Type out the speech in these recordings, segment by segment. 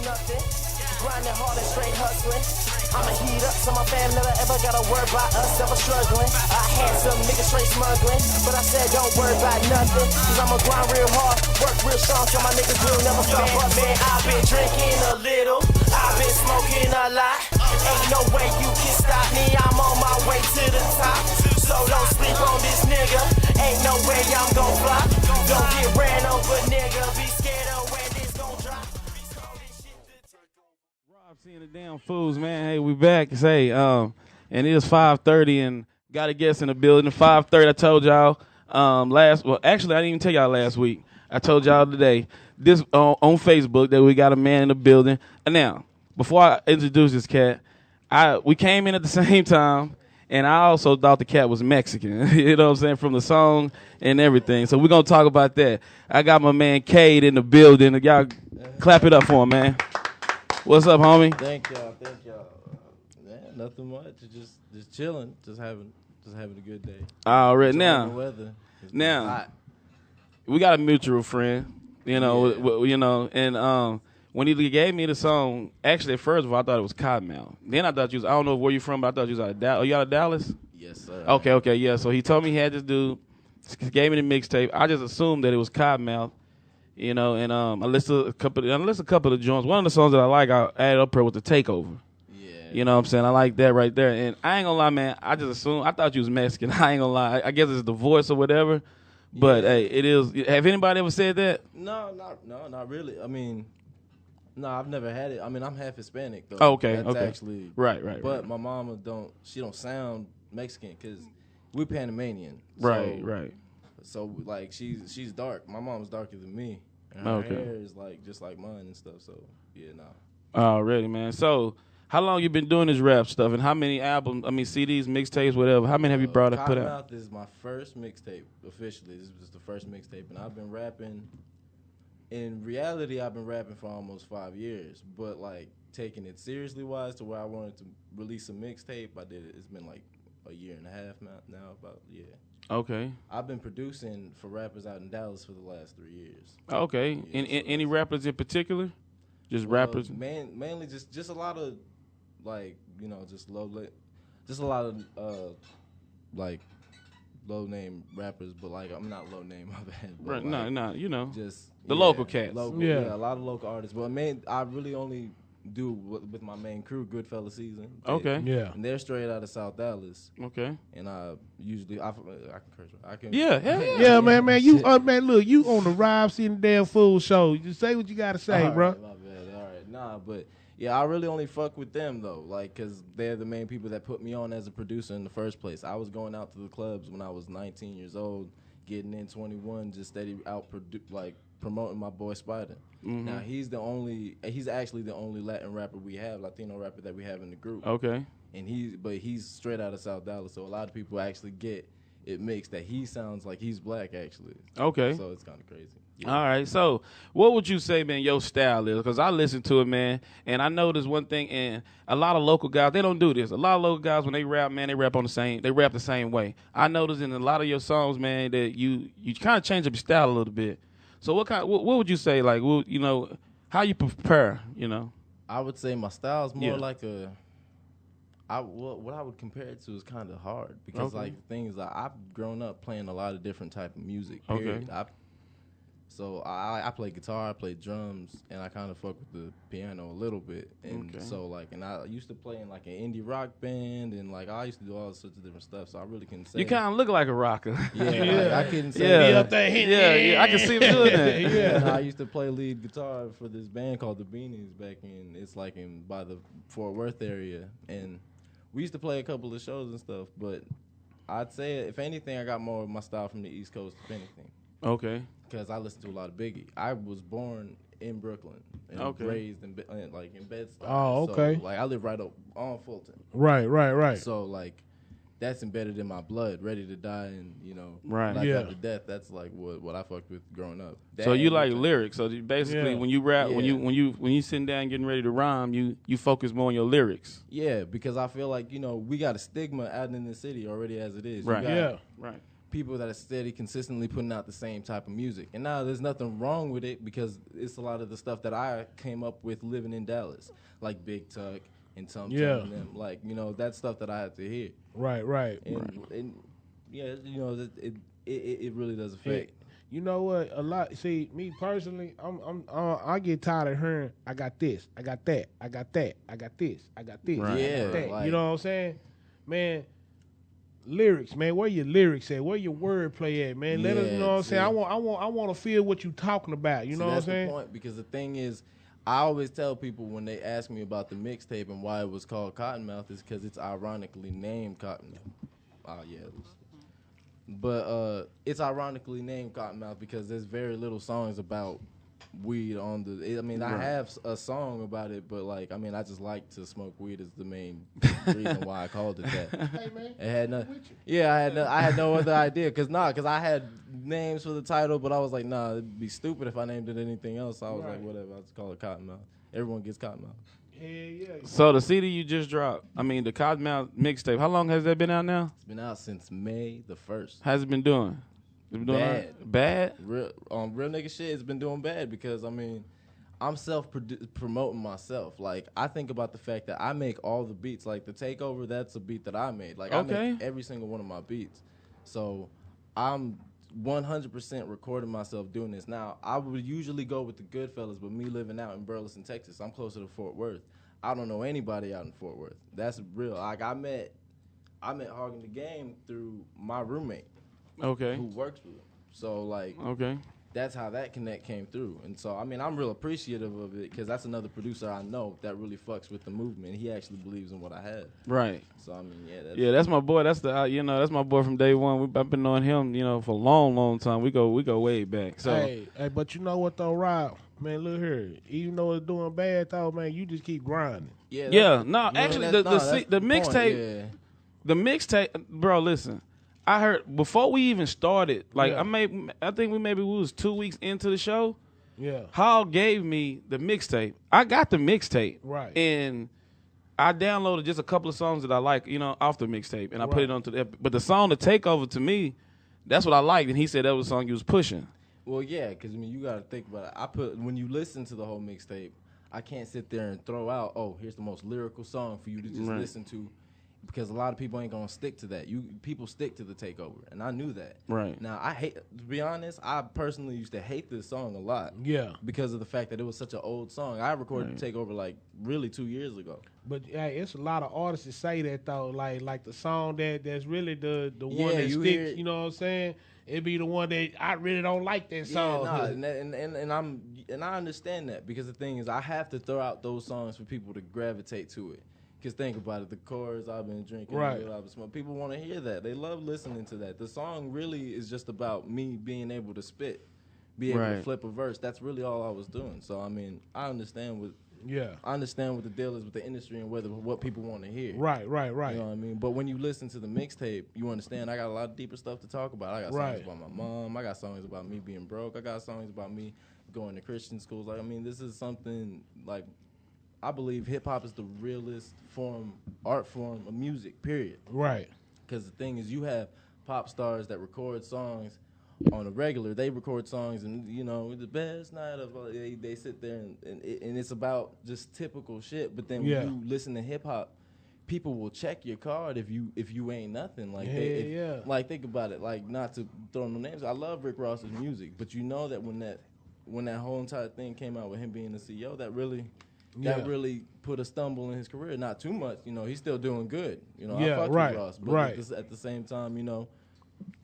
nothing. Grinding hard and straight hustling. I'ma heat up so my fam never ever gotta worry about us ever struggling. I had some niggas straight smuggling, but I said don't worry about nothing. Cause I'ma grind real hard, work real strong so my niggas will never stop. But man, I've been drinking a little, I've been smoking a lot. Ain't no way you can stop me, I'm on my way to the top. So don't sleep on this nigga, ain't no way I'm gon' flop. Don't get ran over, nigga, be scared of when this gon' drop. Rob seeing the damn fools, man. Hey, we back. Say, and it is 5:30 and got a guest in the building. 5:30, I told y'all actually I didn't even tell y'all last week. I told y'all today this on Facebook that we got a man in the building. And now, before I introduce this cat, we came in at the same time, and I also thought the cat was Mexican. You know what I'm saying, from the song and everything. So we're gonna talk about that. I got my man Kade in the building. Y'all clap it up for him, man. What's up, homie? Thank y'all. Man, nothing much. Just chilling. Just having a good day. All right, Enjoying the weather. now hot. we got a mutual friend, and when he gave me the song, actually, at first of all, I thought it was Cottonmouth. Then I thought I don't know where you from, but I thought you was out of Dallas. Are you out of Dallas? Yes, sir. Okay, yeah. So he told me he had this dude, gave me the mixtape. I just assumed that it was Cottonmouth, and I listened to a couple of joints. One of the songs that I like, I added up here with the Takeover. Yeah. You know what I'm saying? I like that right there. And I ain't gonna lie, man, I just assumed, I thought you was Mexican. I ain't gonna lie. I guess it's the voice or whatever. But, hey, it is. Have anybody ever said that? No, not really. I mean, no, I've never had it. I mean, I'm half Hispanic, though. Oh, okay, That's okay. actually. Right. But my mama don't sound Mexican because we're Panamanian. Right. So, like, she's dark. My mom's darker than me. And her hair is, like, just like mine and stuff. So, yeah, nah. Already, man. So, how long you been doing this rap stuff, and how many albums, CDs, mixtapes, whatever, how many have you put out? Cottonmouth is my first mixtape, officially. This was the first mixtape, and I've been rapping. In reality, I've been rapping for almost 5 years, but, like, taking it seriously-wise to where I wanted to release a mixtape, I did it. It's been, like, a year and a half now, about, yeah. Okay. I've been producing for rappers out in Dallas for the last 3 years. Okay. Yeah, Any rappers in particular? Just rappers? Mainly just a lot of, like, just just a lot of, like, low-name rappers, but, like, I'm not low-name, my bad. Right, like, no, just the local cats. Yeah, a lot of local artists. But, I really only do with my main crew, Goodfella Season. Okay. Yeah. And they're straight out of South Dallas. Okay. And I usually, I can curse. I can. Yeah, man. You, man, look, you on the Rob Seeing the Damn Fool show. You say what you got to say, All bro. right, my bad. All right. Nah, but, yeah, I really only fuck with them, though, like, because they're the main people that put me on as a producer in the first place. I was going out to the clubs when I was 19 years old, getting in 21, just steady promoting my boy Spider. Mm-hmm. Now, he's actually the only Latin rapper we have, Latino rapper that we have in the group. Okay. And he's straight out of South Dallas, so a lot of people actually get it mixed that he sounds like he's black, actually. Okay. So it's kind of crazy. Yeah. All right. So what would you say, man, your style is? Because I listen to it, man, and I noticed one thing, and a lot of local guys, they don't do this. A lot of local guys, when they rap, man, they rap the same way. I noticed in a lot of your songs, man, that you kind of change up your style a little bit. So what would you say, like, how you prepare, I would say my style is more like what I would compare it to is kind of hard because like things like I've grown up playing a lot of different type of music. Period. Okay. So I play guitar, I play drums, and I kind of fuck with the piano a little bit. And so like, and I used to play in like an indie rock band, and like I used to do all sorts of different stuff. So I really couldn't say. You kind of look like a rocker. Yeah, I couldn't say. Yeah, I can see him doing that. And I used to play lead guitar for this band called the Beanies by the Fort Worth area, and we used to play a couple of shows and stuff. But I'd say if anything, I got more of my style from the East Coast, if anything. Okay. Because I listen to a lot of Biggie. I was born in Brooklyn and raised in Bed-Stuy. Oh, okay. So, like, I live right up on Fulton. Right. So, like, that's embedded in my blood, ready to die, and right. life after death. That's like what I fucked with growing up. So you like lyrics. So basically, when you rap, when you sitting down getting ready to rhyme, you focus more on your lyrics. Yeah, because I feel like we got a stigma out in the city already as it is. Right. Yeah. Right. people that are steady, consistently putting out the same type of music. And now there's nothing wrong with it because it's a lot of the stuff that I came up with living in Dallas, like Big Tuck and Tum Tum and them. Like, you know, that's stuff that I had to hear. Right. And yeah, you know, it really does affect. You know what? A lot. See, me personally, I get tired of hearing. I got this. I got that. I got that. I got this. I got this. Right. I got that. Like, you know what I'm saying, man? Lyrics, man. Where your lyrics at? Where your wordplay at, man? Let us. You know what I'm saying. I want to feel what you talking about. You know what I'm saying? That's the point, because the thing is, I always tell people when they ask me about the mixtape and why it was called Cottonmouth is because it's ironically named Cottonmouth. But it's ironically named Cottonmouth because there's very little songs about weed on the. I mean, I have a song about it, but like, I mean, I just like to smoke weed is the main reason why I called it that. Hey man, it had no. Yeah, I had no other idea because I had names for the title, but I was like, nah, it'd be stupid if I named it anything else. So I was like, whatever, I'll just call it Cottonmouth. Everyone gets Cottonmouth. Yeah. So the CD you just dropped, I mean the Cottonmouth mixtape, how long has that been out now? It's been out since May the 1st. How's it been doing? It's been doing Bad. Bad? Real nigga shit, it's been doing bad because, I mean, I'm self-promoting myself. Like, I think about the fact that I make all the beats. Like, the Takeover, that's a beat that I made. Like, I make every single one of my beats. So, I'm 100% recording myself doing this. Now, I would usually go with the Goodfellas, but me living out in Burleson, Texas, I'm closer to Fort Worth. I don't know anybody out in Fort Worth. That's real. Like, I met Hogging the Game through my roommate. Okay. Who works with him. So, like, that's how that connect came through. And so, I mean, I'm real appreciative of it because that's another producer I know that really fucks with the movement. He actually believes in what I have. Right. So, I mean, that's my boy. That's that's my boy from day one. I've been knowing him, for a long, long time. We go way back. So, hey, but you know what though, Rob? Man, look here. Even though it's doing bad, though, man, you just keep grinding. Yeah. No, actually, the mixtape, the mixtape, bro. Listen. I heard before we even started, like I think we was 2 weeks into the show. Yeah. Hall gave me the mixtape. I got the mixtape. Right. And I downloaded just a couple of songs that I like, off the mixtape, and I put it onto the. But the song "The Takeover" to me, that's what I liked, and he said that was the song he was pushing. Well, yeah, because I mean, you got to think about it. When you listen to the whole mixtape, I can't sit there and throw out, oh, here's the most lyrical song for you to just listen to. Because a lot of people ain't gonna stick to that. People stick to the Takeover, and I knew that. Right. Now, to be honest, I personally used to hate this song a lot. Yeah. Because of the fact that it was such an old song. I recorded the Takeover like really 2 years ago. But hey, it's a lot of artists that say that though. Like the song that's really the one that sticks. You know what I'm saying? It be the one that I really don't like that song. And I understand that because the thing is, I have to throw out those songs for people to gravitate to it. Because think about it, the chorus, I've been drinking, I've been smoking. People want to hear that. They love listening to that. The song really is just about me being able to spit, be able to flip a verse. That's really all I was doing. So I mean, I understand what the deal is with the industry and what people want to hear. Right. You know what I mean? But when you listen to the mixtape, you understand I got a lot of deeper stuff to talk about. I got songs about my mom. I got songs about me being broke. I got songs about me going to Christian schools. Like, I mean, this is something like. I believe hip-hop is the realest art form of music, period. Right. Because the thing is, you have pop stars that record songs on a regular. They record songs and, the best night of all. They sit there and it's about just typical shit. But then when you listen to hip-hop, people will check your card if you ain't nothing. Like, like, think about it. Like, not to throw no names. I love Rick Ross's music. But you know that when that whole entire thing came out with him being the CEO, that really put a stumble in his career. Not too much, he's still doing good. I fuck with Ross, but at the same time,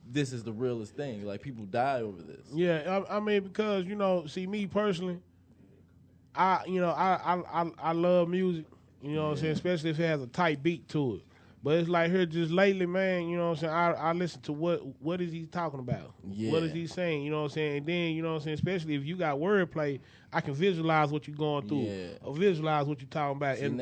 this is the realest thing. Like, people die over this. Yeah, I mean, because see, me personally, I love music. You know what I'm saying, especially if it has a tight beat to it. But it's like here just lately, man, you know what I'm saying, I listen to what is he talking about? Yeah. What is he saying? You know what I'm saying? And then, you know what I'm saying, especially if you got wordplay, I can visualize what you're going through. Yeah. Or visualize what you're talking about. And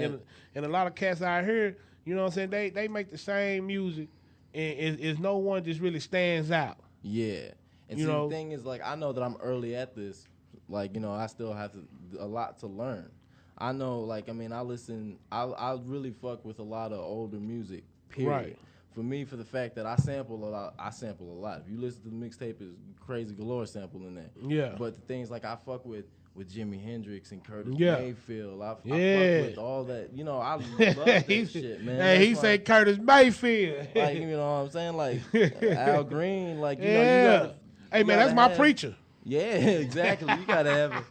a lot of cats out here, you know what I'm saying, they make the same music and it's no one just really stands out. Yeah. And the thing is, like, I know that I'm early at this. Like, I still have a lot to learn. I know, like, I mean, I really fuck with a lot of older music, period. Right. for me, for the fact that I sample a lot. If you listen to the mixtape, it's crazy galore sample in that. Yeah. But the things like I fuck with Jimi Hendrix and Curtis Yeah. Mayfield. I fuck Yeah. with all that. You know, I love that shit, man. Hey, That's he why- said Curtis Mayfield. like, you know what I'm saying? Like Al Green, like, you know, Yeah. you gotta, Hey, you man, gotta that's my have- preacher. Yeah, exactly. You gotta have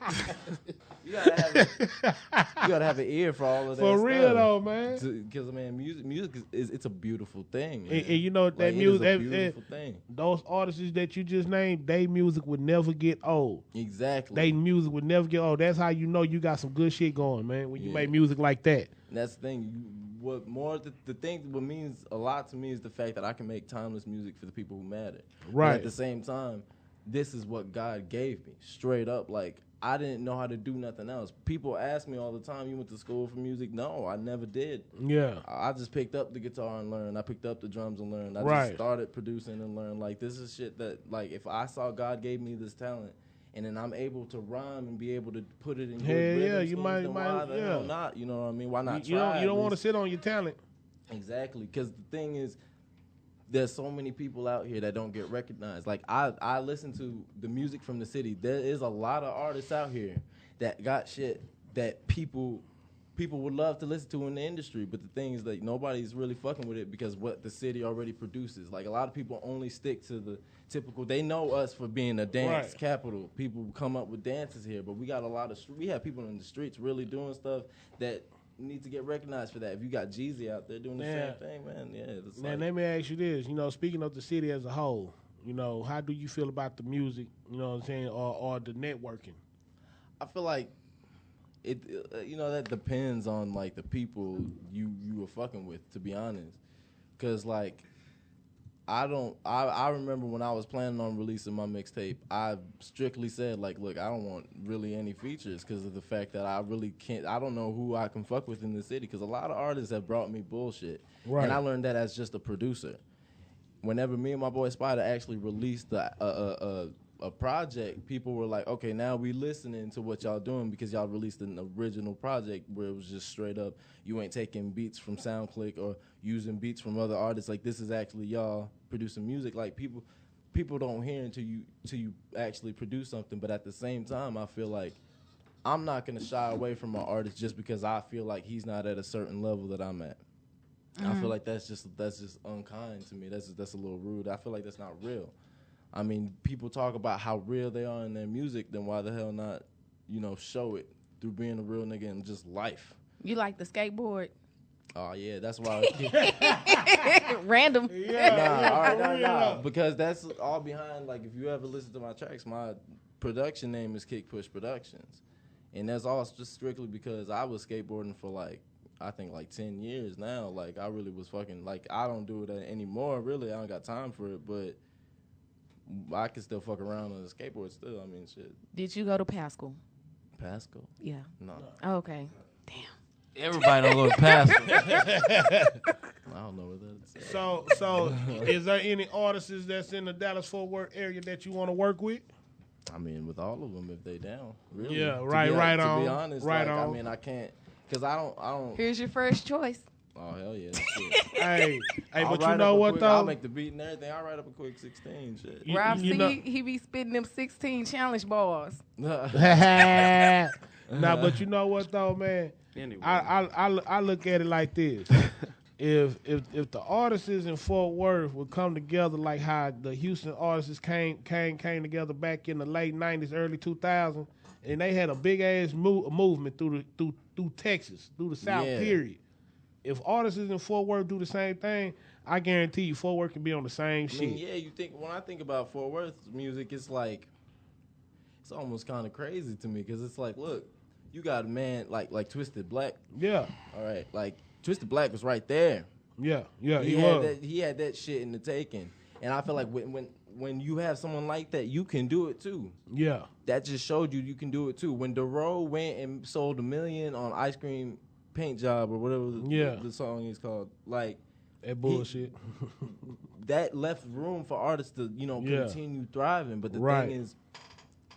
you gotta have an ear for all of that. For real, stuff. though, man. Because man, music is it's a beautiful thing. And man. you know that Like, music, it is a beautiful thing. those artists that you just named, they music would never get old. Exactly. They music would never get old. That's how you know you got some good shit going, man. When you Yeah. make music like that. And that's the thing. What means a lot to me is the fact that I can make timeless music for the people who matter. But Right. at the same time, this is what God gave me. Straight up, like I didn't know how to do nothing else. People ask me all the time, "You went to school for music?" No, I never did. Yeah. I just picked up the guitar and learned. I picked up the drums and learned. I Right. just started producing and learned. Like, this is shit that, like, if I saw God gave me this talent and then I'm able to rhyme and be able to put it in good Hell yeah, rhythm you schemes, might- then might- why the yeah. hell not? You know what I mean? Why not You try? don't at want to least? sit on your talent. Exactly, because the thing is, there's so many people out here that don't get recognized. Like, I listen to the music from the city. There is a lot of artists out here that got shit that people would love to listen to in the industry. But the thing is that nobody's really fucking with it because what the city already produces. Like, a lot of people only stick to the typical. They know us for being a dance Right. capital. People come up with dances here, but we got a lot of. We have people in the streets really doing stuff that need to get recognized for that. If you got Jeezy out there doing the Yeah. same thing, man, yeah. It's Man, like, let me ask you this. You know, speaking of the city as a whole, you know, how do you feel about the music, you know what I'm saying, or the networking? I feel like it. You know, that depends on like the people you were fucking with, to be honest. Cause like, I remember when I was planning on releasing my mixtape, I strictly said like, look, I don't want really any features because of the fact that I really can't. I don't know who I can fuck with in the city because a lot of artists have brought me bullshit, Right. and I learned that as just a producer. Whenever me and my boy Spider actually released a project, people were like, okay, now we listening to what y'all doing because y'all released an original project where it was just straight up, you ain't taking beats from SoundClick or using beats from other artists. Like, this is actually y'all producing music. Like, people don't hear until you actually produce something. But at the same time, I feel like I'm not gonna shy away from my artist just because I feel like he's not at a certain level that I'm at. I feel like that's just unkind to me. That's a little rude. I feel like that's not real. I mean, people talk about how real they are in their music, then why the hell not, you know, show it through being a real nigga in just life. You like the skateboard? Oh yeah, that's why. Random. Nah, because that's all behind. Like, if you ever listen to my tracks, my production name is Kick Push Productions, and that's all just strictly because I was skateboarding for like, I think like 10 years now. Like, I really was fucking, like, I don't do it anymore. Really, I don't got time for it, but I can still fuck around on the skateboard still. I mean, shit. Did you go to Pascal? Pascal? Yeah. No. Oh, okay. Damn. Everybody don't go to Pascal. I don't know what that is. So is there any artists that's in the Dallas-Fort Worth area that you want to work with? I mean, with all of them, if they down. Really. Yeah, To right be- on, To be honest, right like, on. I mean, I can't, because I don't. Here's your first choice. Oh, hell yeah. Shit. Hey, I'll but you write know up a what quick, though? I'll make the beat and everything. I'll write up a quick 16 shit. You- Rob you C, know- he be spitting them 16 challenge bars. Nah, but you know what though, man? Anyway. I look at it like this. If the artists in Fort Worth would come together like how the Houston artists came together back in the late 90s, early 2000s, and they had a big ass movement through Texas, through the South, Yeah. period. If artists in Fort Worth do the same thing, I guarantee you Fort Worth can be on the same I shit. mean, yeah, you think, when I think about Fort Worth music, it's like, it's almost kind of crazy to me because it's like, look, you got a man like Twisted Black. Yeah, All right, like Twisted Black was right there. yeah, he had was. that. He had that shit in the taking, and I feel like when you have someone like that, you can do it too. Yeah, That just showed you can do it too. When Dero went and sold $1 million on Ice Cream Paint Job or whatever the song is called, like, that bullshit. that left room for artists to, you know, Yeah. continue thriving. But the Right. thing is,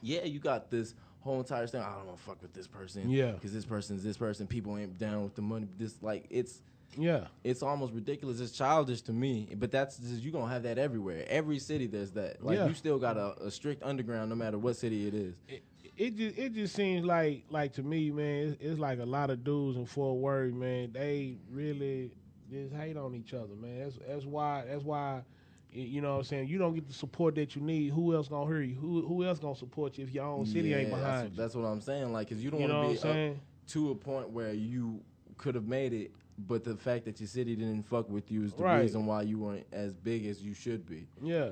yeah, you got this whole entire thing. I don't want to fuck with this person. Yeah. Because this person's this person. People ain't down with the money. This, like, it's Yeah. It's almost ridiculous. It's childish to me, but you're going to have that everywhere. Every city there's that. Like, you still got a strict underground no matter what city it is. It just seems like to me, man, it's like a lot of dudes in Fort Worth, man, they really just hate on each other, man. That's why you know what I'm saying, you don't get the support that you need. Who else gonna hear you? Who else gonna support you if your own city ain't behind you? That's what I'm saying. Like, because you don't You know want what I'm to be saying? up to a point where you could have made it, but the fact that your city didn't fuck with you is the reason why you weren't as big as you should be. Yeah.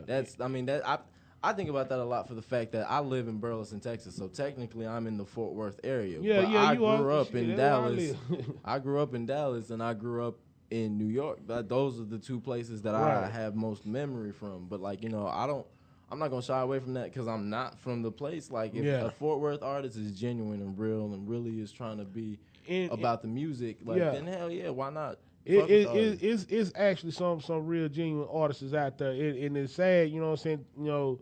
I think about that a lot for the fact that I live in Burleson, Texas, so technically I'm in the Fort Worth area. Yeah, but yeah, I you are. grew up Shit, in that's where I Dallas. live. I grew up in Dallas, and I grew up in New York. Those are the two places that I have most memory from. But like, you know, I'm not gonna shy away from that because I'm not from the place. Like, if a Fort Worth artist is genuine and real and really is trying to be about the music, like, then hell yeah, why not? It's actually some real genuine artists out there, and it's sad, you know what I'm saying, you know,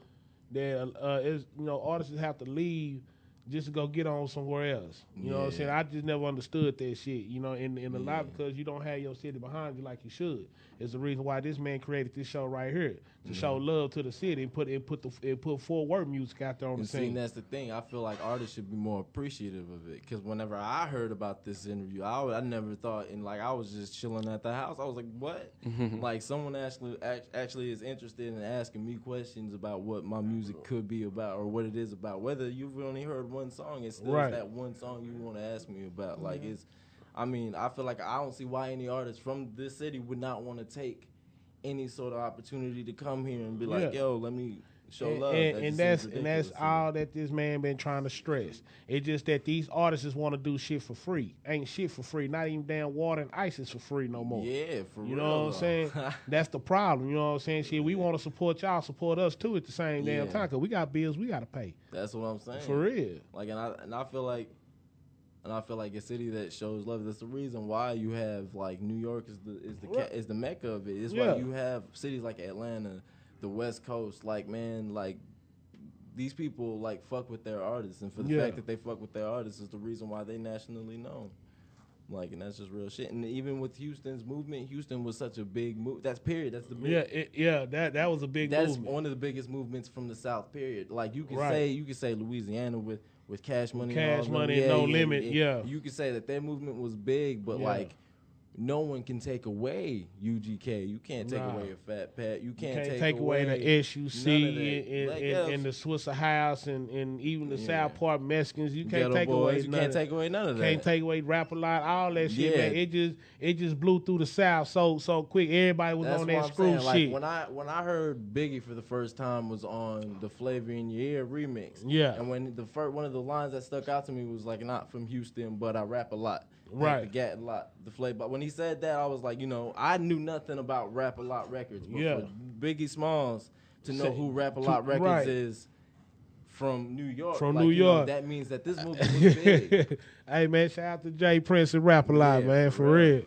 that it's, you know, artists have to leave just to go get on somewhere else. You know what I'm saying? I just never understood that shit, you know, and a lot because you don't have your city behind you like you should. It's the reason why this man created this show right here, to show love to the city and put Fort Worth music out there on the scene. And that's the thing. I feel like artists should be more appreciative of it, because whenever I heard about this interview, I never thought, and like, I was just chilling at the house. I was like, what? Like, someone actually is interested in asking me questions about what my music could be about or what it is about. Whether you've only heard one song, it's still that one song you want to ask me about. Like, I feel like I don't see why any artist from this city would not want to take any sort of opportunity to come here and be like, yo, let me show love. And that's all that this man been trying to stress. It's just that these artists want to do shit for free. Ain't shit for free. Not even damn water and ice is for free no more. Yeah, for real. You know what I'm saying? That's the problem. You know what I'm saying? Shit, we want to support y'all, support us too at the same damn time, because we got bills we got to pay. That's what I'm saying. For real. Like, and I feel like a city that shows love. That's the reason why you have, like, New York is the mecca of it. It's why you have cities like Atlanta, the West Coast. Like, man, like, these people, like, fuck with their artists, and for the fact that they fuck with their artists is the reason why they nationally known. Like, and that's just real shit. And even with Houston's movement, Houston was such a big move. That's the big. That was a big movement. That's one of the biggest movements from the South. Period. Like, you can say Louisiana with Cash Money, No Limit. You could say that their movement was big, but like, no one can take away UGK. You can't take away a Fat Pat. You can't take away the SUC and the Swisser House and even the South Park Mexicans. You can't take away. You can't take away none of that. Can't take away Rap A Lot. All that shit, man. It just blew through the South so quick. Everybody was on that screw shit. Like, when I heard Biggie for the first time was on the Flavor in Your Ear remix. Yeah. And when one of the lines that stuck out to me was like, not from Houston, but I rap a lot. Right. The Gat a lot. The Flavor. But when he said that, I was like, you know, I knew nothing about Rap A Lot Records. But for Biggie Smalls to know who Rap A Lot Records is from New York. New York. That means that this movie was big. Hey, man, shout out to Jay Prince and Rap A Lot, man, for real.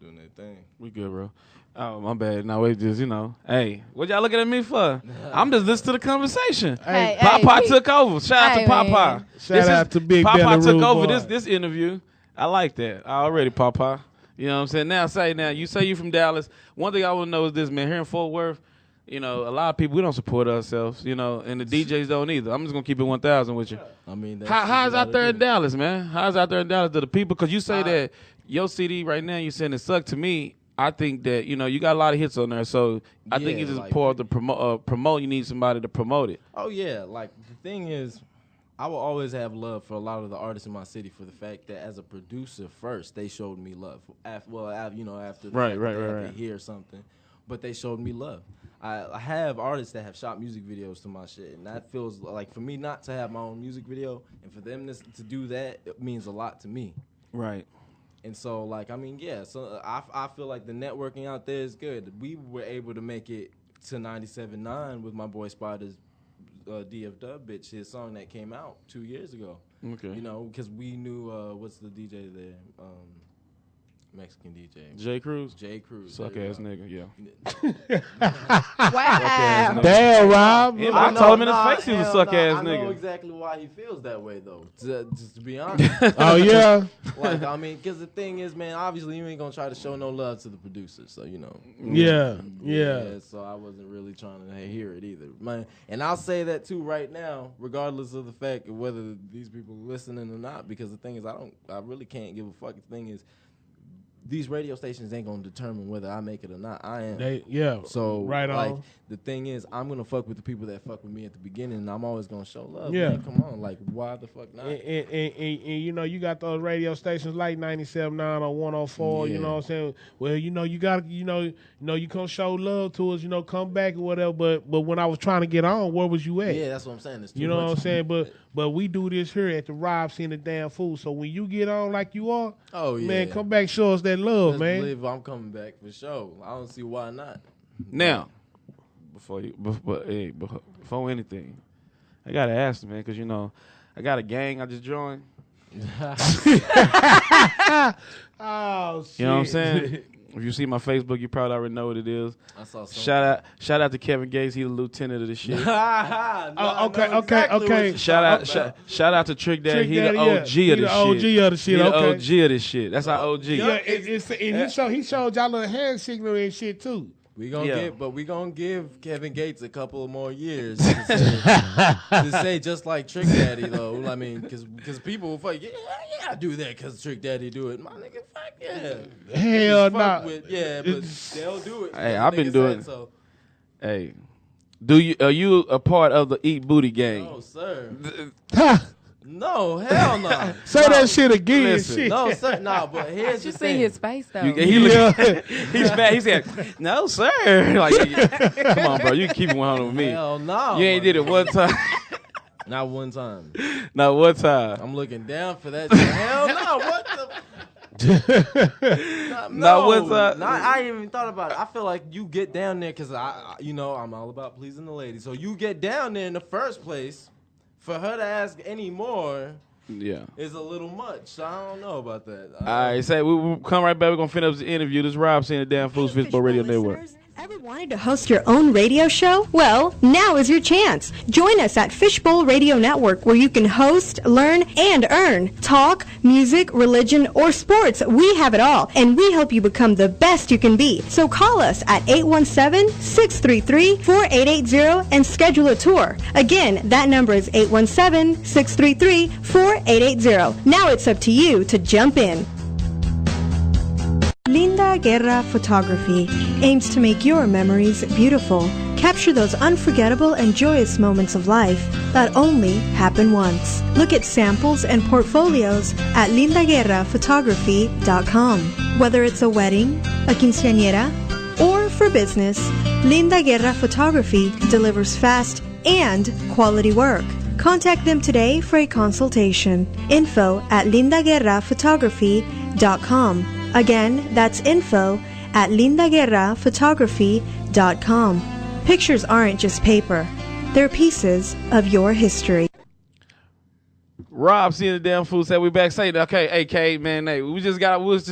Doing that thing. We good, bro. Oh, my bad. No, it's just, you know. Hey, what y'all looking at me for? I'm just listening to the conversation. Hey, Papa took over. Shout out to Papa. Shout out to Big Papa Belly took Rude over Boy. this interview. I like that already, Papa. You know what I'm saying? Now, you say you from Dallas. One thing I want to know is this, man. Here in Fort Worth, you know, a lot of people, we don't support ourselves, you know, and the DJs don't either. I'm just going to keep it 1,000 with you. I mean, how's out there in Dallas, man? How's out there in Dallas to the people? Because you say that your CD right now, you saying it sucked to me. I think that, you know, you got a lot of hits on there, so I think it's just like, part of the promote. You need somebody to promote it. Oh, yeah. Like, the thing is, I will always have love for a lot of the artists in my city for the fact that as a producer first, they showed me love. After they hear something, but they showed me love. I have artists that have shot music videos to my shit, and that feels like, for me not to have my own music video and for them to do that, it means a lot to me. Right. And so, like, I mean, yeah, so I feel like the networking out there is good. We were able to make it to 97.9 with my boy Spider's DF Dub Bitch, his song that came out 2 years ago. Okay. You know, because we knew, what's the DJ there? Mexican DJ. J. Cruz. J. Cruz. Suck there you ass go. nigga, yeah. Wow. Damn, Rob. Yeah, I told him in his face he was a hell suck ass I know nigga. exactly why he feels that way though. Just to be honest. Oh yeah. Like I mean, because the thing is, man, obviously you ain't gonna try to show no love to the producers, so you know. Yeah. So I wasn't really trying to hear it either, man. And I'll say that too right now, regardless of the fact of whether these people listening or not. Because the thing is, I really can't give a fuck. The thing is, these radio stations ain't gonna determine whether I make it or not. I am. So right like, on. the thing is, I'm gonna fuck with the people that fuck with me at the beginning, and I'm always gonna show love. Yeah. Man, come on, like why the fuck not? And you know, you got those radio stations like 97.9 or 104, you Yeah. know what I'm saying? Well, you know, you got you can show love to us, you know, come back or whatever, but when I was trying to get on, where was you at? Yeah, that's what I'm saying. It's too You know much. what I'm saying? But we do this here at the Rob Seeing the Damn Fool. So when you get on like you are, Oh yeah, man, come back, show us that love, Best man. believe I'm coming back for sure. I don't see why not. Now, before anything, I gotta ask, man, because you know, I got a gang I just joined. Oh shit. You know what I'm saying? If you see my Facebook, you probably already know what it is. I saw something. Shout out to Kevin Gates. He the lieutenant of the shit. Okay. Shout out to Trick Daddy. Trick He Daddy, the OG yeah. of He this the shit. OG of the shit, He the okay. OG of this shit. That's our OG. Yeah, and he showed y'all little hand signal and shit too. We gonna Yeah. give Kevin Gates a couple of more years to say just like Trick Daddy though. I mean, because people will fuck, yeah, I do that because Trick Daddy do it. My nigga, fuck yeah. Hell Fuck no. with- yeah, but they'll do it. Hey, The I've been nigga doing- said so. Hey, are you a part of the Eat Booty gang? No, sir. Ha! No, hell no. Say that shit again. Listen. Shit. No, sir. No, but here's You the see thing. his face though. He's mad. He said, "No, sir." Like, come on, bro. You can keep it 100 with me. Hell no. You ain't did it one time. Not one time. Not one time. I'm looking down for that shit. Hell no. What the? Not one time. I ain't even thought about it. I feel like you get down there because I'm all about pleasing the lady. So you get down there in the first place. For her to ask any more Yeah. is a little much. So I don't know about that. All right, say we'll come right back. We're gonna finish the interview. This is Rob Seeing the Damn Fools Fishbowl Radio Network. Ever wanted to host your own radio show? Well, now is your chance. Join us at Fishbowl Radio Network, where you can host, learn, and earn. Talk, music, religion, or sports. We have it all, and we help you become the best you can be. So call us at 817-633-4880 and schedule a tour. Again, that number is 817-633-4880. Now it's up to you to jump in. Linda Guerra Photography aims to make your memories beautiful. Capture those unforgettable and joyous moments of life that only happen once. Look at samples and portfolios at lindaguerraphotography.com. Whether it's a wedding, a quinceañera, or for business, Linda Guerra Photography delivers fast and quality work. Contact them today for a consultation. Info at lindaguerraphotography.com. Again, that's info at lindaguerraphotography.com. Pictures aren't just paper. They're pieces of your history. Rob Seeing the Damn Fool said we back. Say, okay, hey, Kade, man, hey, we was just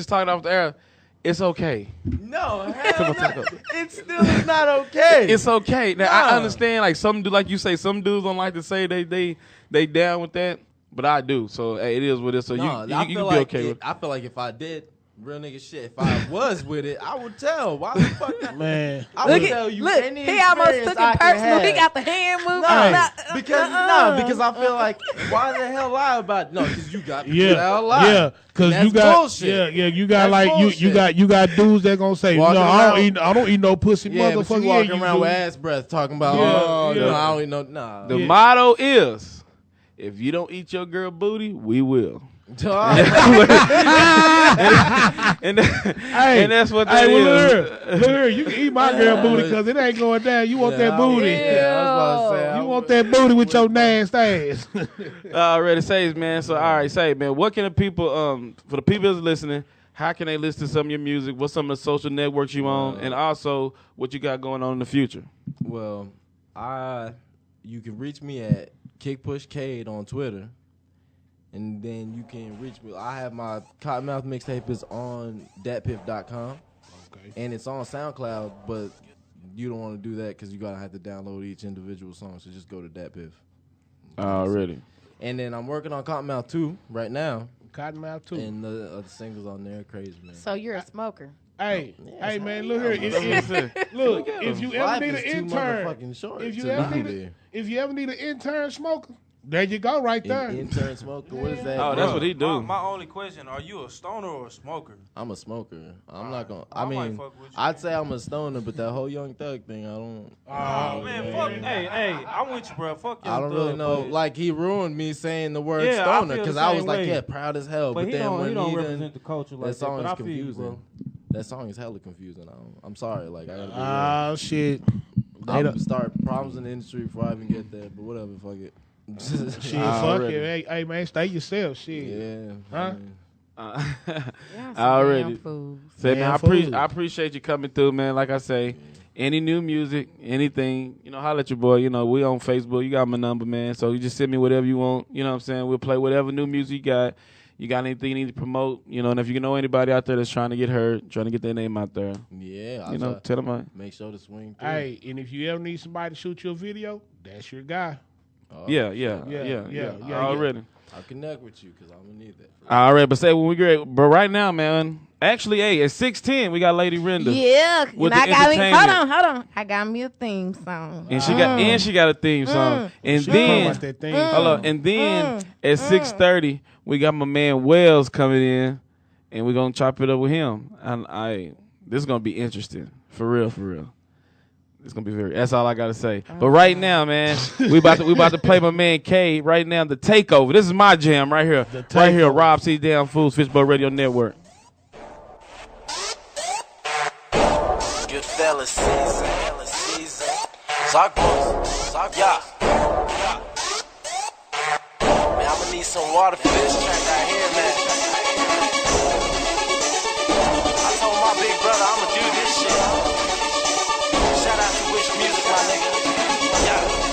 talking off the air. It's okay. No, hell no. It still is not okay. It's okay. Now, I Nah. understand, like, like you say, some dudes don't like to say they down with that, but I do. So, hey, it is what it is. So, No, you I can feel be like okay with it. I feel like if I did real nigga shit, if I was with it, I would tell. Why the fuck not? Man. I Look would tell at you look. any He almost experience took I it can personal. He have. got the hand movement. No, because I feel like why the hell lie about it? No, because you got people that'll lie. Yeah, because That's you got bullshit. yeah, you got That's like bullshit. you got dudes that gonna say, Walking no, around- I don't eat no pussy, Yeah, but motherfucker. you walking you around do. with ass breath talking about, Yeah, oh, yeah. no, I don't eat no, nah. The motto is, if you don't eat your girl booty, we will. and that's what that Hey, is. well, look here, you can eat my girl booty because it ain't going down. You want that booty. Yeah, I was about to say. You want that booty with your nasty ass. Already says, man. So, all right, say, man, what can the people, for the people that's listening, how can they listen to some of your music? What's some of the social networks you on? And also, what you got going on in the future? Well, you can reach me at KickPushCade on Twitter. And then you can reach me. I have my Cottonmouth mixtape is on datpiff.com. Okay. And it's on SoundCloud, but you don't want to do that because you gotta have to download each individual song. So just go to datpiff. Already. And then I'm working on Cottonmouth 2 right now. Cottonmouth too. And the other singles on there, crazy man. So you're a smoker. Hey, Yeah, hey so man, how look you here. know? Look, if you ever Life need an is too intern, motherfucking short if you to ever not need be. if you ever need an intern smoker, there you go, right there. Intern smoker, what is that? Oh, that's what he do. My only question: are you a stoner or a smoker? I'm a smoker. I'm not gonna. I I might mean, fuck with you. I'd say I'm a stoner, but that whole Young Thug thing, I don't. Oh man, fuck. Hey, I'm with you, bro. Fuck I don't Young really Thug, know. but- Like he ruined me saying the word Yeah, I stoner feel the because I was same like, way. yeah, proud as hell. But But he then don't when represent done, the culture like that song that. is But I feel you, confusing. bro. That song is hella confusing. I'm sorry. Like I gotta be Oh shit. I'm gonna start problems in the industry before I even get there. But whatever, fuck it. Shit, Ah, fuck already. it. Hey man, stay yourself. Shit. Yeah. Huh? Y'all some Already. damn fools. Say, Man, man, food. I appreciate you coming through, man. Like I say, any new music, anything, holla at your boy. We on Facebook. You got my number, man. So you just send me whatever you want. You know what I'm saying? We'll play whatever new music you got. You got anything you need to promote, and if you know anybody out there that's trying to get heard, trying to get their name out there, Yeah. I'll tell them. make sure to swing through. Hey, and if you ever need somebody to shoot you a video, that's your guy. Oh, Yeah. Already. I'll connect with you because I'm gonna need that. All right, but say when we get, but right now, man. Actually, hey, at 6:10, we got Lady Renda. Yeah, With and the I got me. entertainment. Hold on. I got me a theme song. And she got a theme song. And She then watch that thing. hold on, and then at 6:30, we got my man Wells coming in, and we're gonna chop it up with him. And this is gonna be interesting, for real. It's gonna be that's all I gotta say. But right now, man, we about to play my man Kade right now. The Takeover. This is my jam right here, right here. Rob C. Damn Fools, Fishbowl Radio Network. Good fellas season. Yeah. Man, I'ma need some water for this track right here, man. I told my big brother I'ma do this shit. Shout out to Wish Music, my nigga.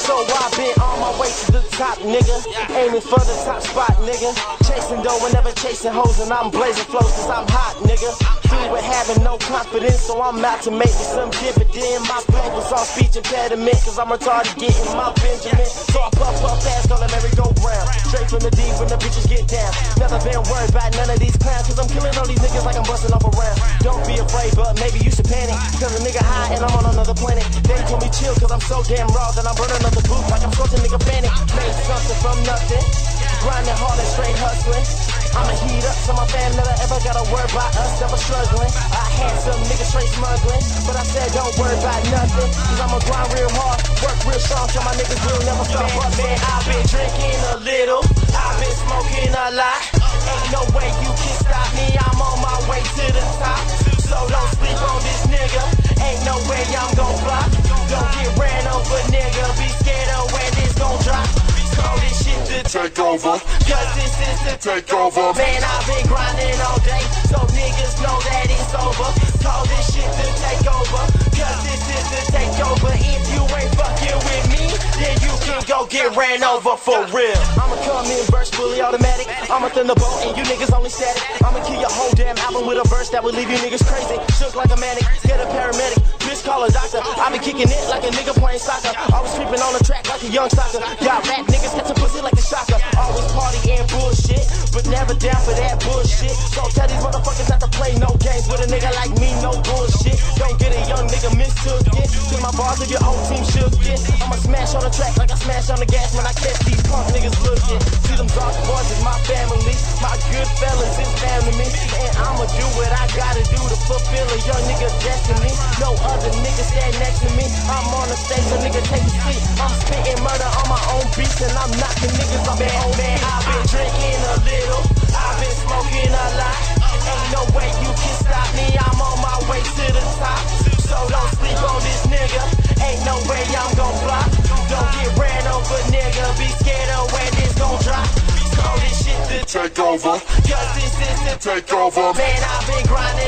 So I've been on my way to the top, nigga. Aiming for the top spot, nigga. Chasing dough and never chasing hoes, and I'm blazing flows cause I'm hot, nigga. Through with having no confidence, so I'm out to make me some dividend. My plan was on speech impediment, cause I'm retarded getting my Benjamin. So I puff fast, call it merry-go-round. Straight from the deep when the bitches get down. Never been worried about none of these clowns, cause I'm killing all these niggas like I'm busting off a round. Don't be afraid, but maybe you should panic, cause a nigga high and I'm on another planet. They told me chill, cause I'm so damn raw that I'm burning up the booth like I'm scorching nigga panic. Made something from nothing, grinding hard and straight hustling. I'ma heat up so my fam never ever gotta worry about us ever struggling. I had some niggas straight smuggling, but I said don't worry about nothing, cause I'ma grind real hard, work real strong so my niggas will never stop. Man, I've been drinking a little, I've been smoking a lot. Ain't no way you can stop me, I'm on my way to the top. So don't sleep on this nigga, ain't no way I'm gon' flop. Don't get ran over, nigga, be scared of when this gon' drop. Call this shit the takeover, cause this is the takeover. Man, I've been grinding all day, so niggas know that it's over. Call this shit the takeover, cause this is the takeover. If you ain't fucking with me, then you can go get ran over for real. I'ma come in, burst fully automatic. I'm a thunderbolt and you niggas only static. I'ma kill your whole damn album with a verse that will leave you niggas crazy. Shook like a manic, get a paramedic. Bitch call a doctor, I been kicking it like a nigga playing soccer. Always creeping on the track like a young soccer. Y'all rap niggas catch a pussy like a shocker. Always party and bullshit, but never down for that bullshit. So tell these motherfuckers not to play no games with a nigga like me, no bullshit. Don't get a young nigga mistook it, cause my bars of your old team shook it. I'ma smash on the track like I smash on the gas when I catch these punk niggas looking. See them dark boys is my family, my good fellas is family me. And I'ma do what I gotta do to fulfill a young nigga destiny. No other niggas stand next to me, I'm on the stage, so nigga take a seat. I'm spitting murder on my own beats and I'm knocking niggas off their own man. I've been drinking a little, I've been smoking a lot. Ain't no way you can stop me, I'm on my way to the top. So don't sleep on this nigga, ain't no way I'm gon' flop. Don't get ran over, nigga, be scared of when this gon' drop. Call this shit the takeover, cause this is the takeover. Man, I've been grinding